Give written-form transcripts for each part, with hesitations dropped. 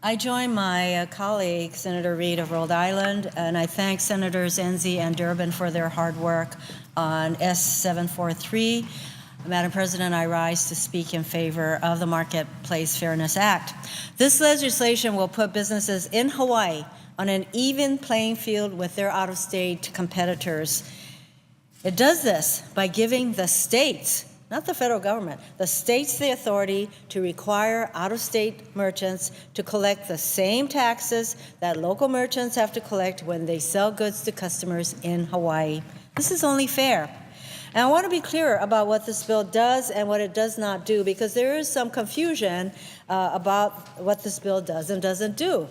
I join my colleague, Senator Reid of Rhode Island, and I thank Senators Enzi and Durbin for their hard work on S743. Madam President, I rise to speak in favor of the Marketplace Fairness Act. This legislation will put businesses in Hawaii on an even playing field with their out-of-state competitors. It does this by giving the states, not the federal government, the states the authority to require out-of-state merchants to collect the same taxes that local merchants have to collect when they sell goods to customers in Hawaii. This is only fair. And I want to be clear about what this bill does and what it does not do, because there is some confusion about what this bill does and doesn't do.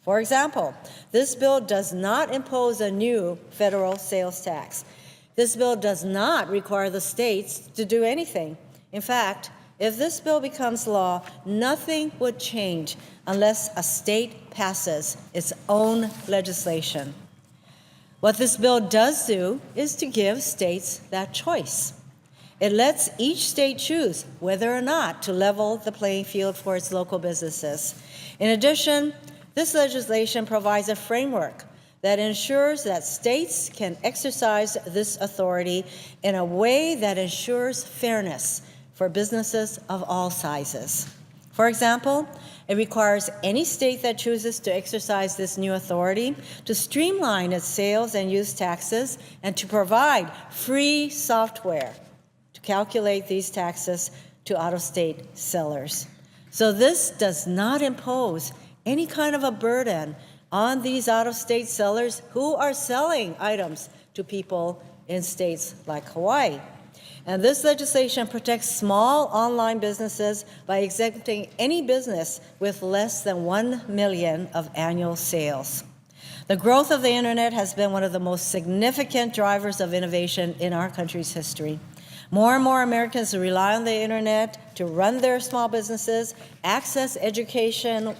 For example, this bill does not impose a new federal sales tax. This bill does not require the states to do anything. In fact, if this bill becomes law, nothing would change unless a state passes its own legislation. What this bill does do is to give states that choice. It lets each state choose whether or not to level the playing field for its local businesses. In addition, this legislation provides a framework that ensures that states can exercise this authority in a way that ensures fairness for businesses of all sizes. For example, it requires any state that chooses to exercise this new authority to streamline its sales and use taxes and to provide free software to calculate these taxes to out-of-state sellers. So this does not impose any kind of a burden on these out-of-state sellers who are selling items to people in states like Hawaii. And this legislation protects small online businesses by exempting any business with less than 1 million of annual sales. The growth of the internet has been one of the most significant drivers of innovation in our country's history. More and more Americans rely on the internet to run their small businesses, access educational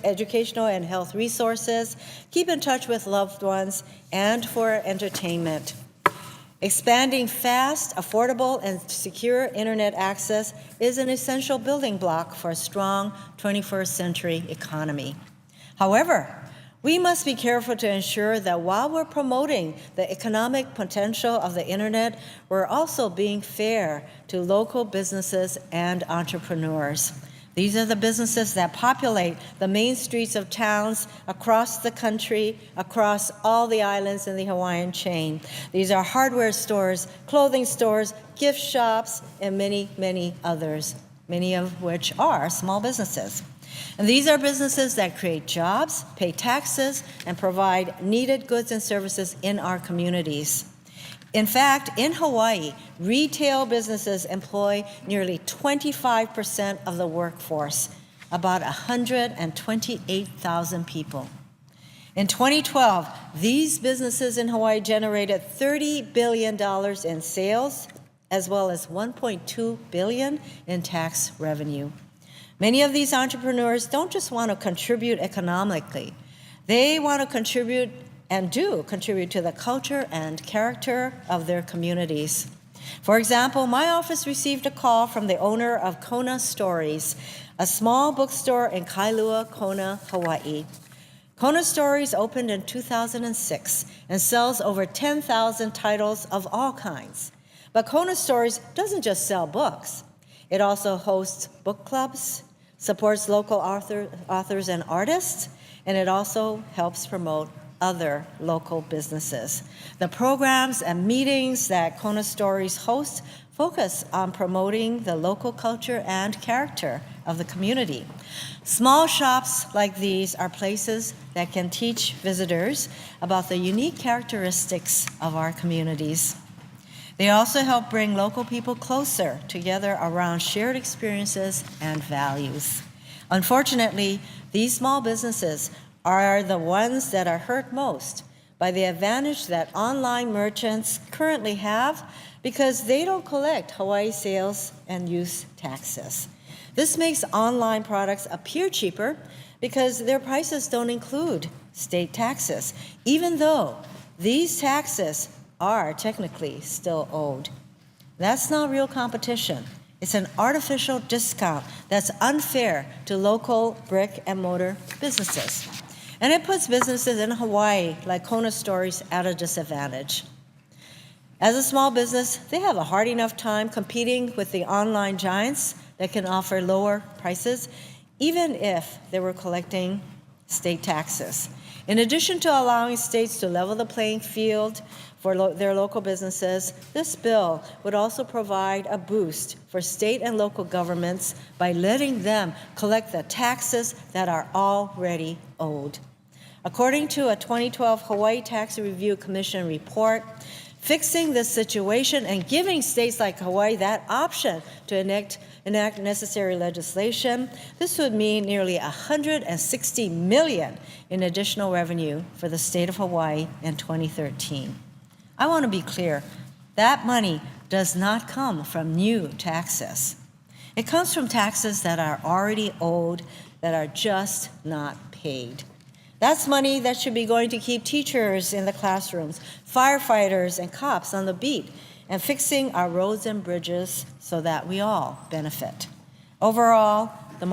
and health resources, keep in touch with loved ones, and for entertainment. Expanding fast, affordable, and secure internet access is an essential building block for a strong 21st century economy. However, we must be careful to ensure that while we're promoting the economic potential of the internet, we're also being fair to local businesses and entrepreneurs. These are the businesses that populate the main streets of towns across the country, across all the islands in the Hawaiian chain. These are hardware stores, clothing stores, gift shops, and many, many others, many of which are small businesses. And these are businesses that create jobs, pay taxes, and provide needed goods and services in our communities. In fact, in Hawaii, retail businesses employ nearly 25% of the workforce, about 128,000 people. In 2012, these businesses in Hawaii generated $30 billion in sales, as well as $1.2 billion in tax revenue. Many of these entrepreneurs don't just want to contribute economically. They want to contribute and do contribute to the culture and character of their communities. For example, my office received a call from the owner of Kona Stories, a small bookstore in Kailua-Kona, Hawaii. Kona Stories opened in 2006 and sells over 10,000 titles of all kinds. But Kona Stories doesn't just sell books. It also hosts book clubs, supports local authors and artists, and it also helps promote other local businesses. The programs and meetings that Kona Stories hosts focus on promoting the local culture and character of the community. Small shops like these are places that can teach visitors about the unique characteristics of our communities. They also help bring local people closer together around shared experiences and values. Unfortunately, these small businesses are the ones that are hurt most by the advantage that online merchants currently have because they don't collect Hawaii sales and use taxes. This makes online products appear cheaper because their prices don't include state taxes, even though these taxes are technically still owed. That's not real competition. It's an artificial discount that's unfair to local brick and mortar businesses. And it puts businesses in Hawaii like Kona Stories at a disadvantage. As a small business, they have a hard enough time competing with the online giants that can offer lower prices, even if they were collecting state taxes. In addition to allowing states to level the playing field for their local businesses, this bill would also provide a boost for state and local governments by letting them collect the taxes that are already owed. According to a 2012 Hawaii Tax Review Commission report, fixing this situation and giving states like Hawaii that option to enact necessary legislation, this would mean nearly $160 million in additional revenue for the state of Hawaii in 2013. I want to be clear, that money does not come from new taxes. It comes from taxes that are already owed, that are just not paid. That's money that should be going to keep teachers in the classrooms, firefighters and cops on the beat, and fixing our roads and bridges so that we all benefit. Overall, the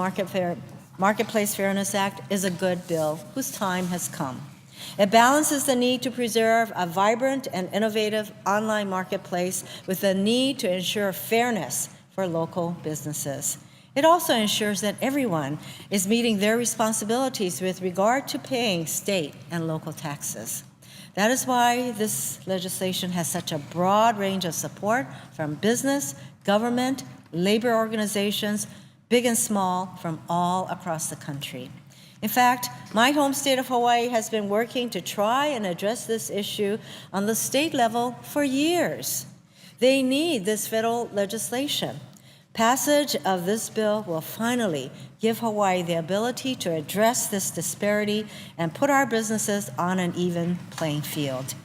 Marketplace Fairness Act is a good bill whose time has come. It balances the need to preserve a vibrant and innovative online marketplace with the need to ensure fairness for local businesses. It also ensures that everyone is meeting their responsibilities with regard to paying state and local taxes. That is why this legislation has such a broad range of support from business, government, labor organizations, big and small, from all across the country. In fact, my home state of Hawaii has been working to try and address this issue on the state level for years. They need this federal legislation. Passage of this bill will finally give Hawaii the ability to address this disparity and put our businesses on an even playing field.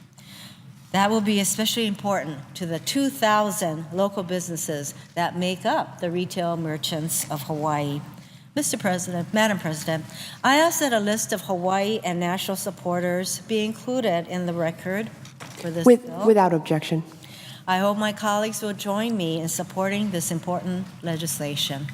That will be especially important to the 2,000 local businesses that make up the retail merchants of Hawaii. Mr. President, Madam President, I ask that a list of Hawaii and national supporters be included in the record for this bill. Without objection. I hope my colleagues will join me in supporting this important legislation.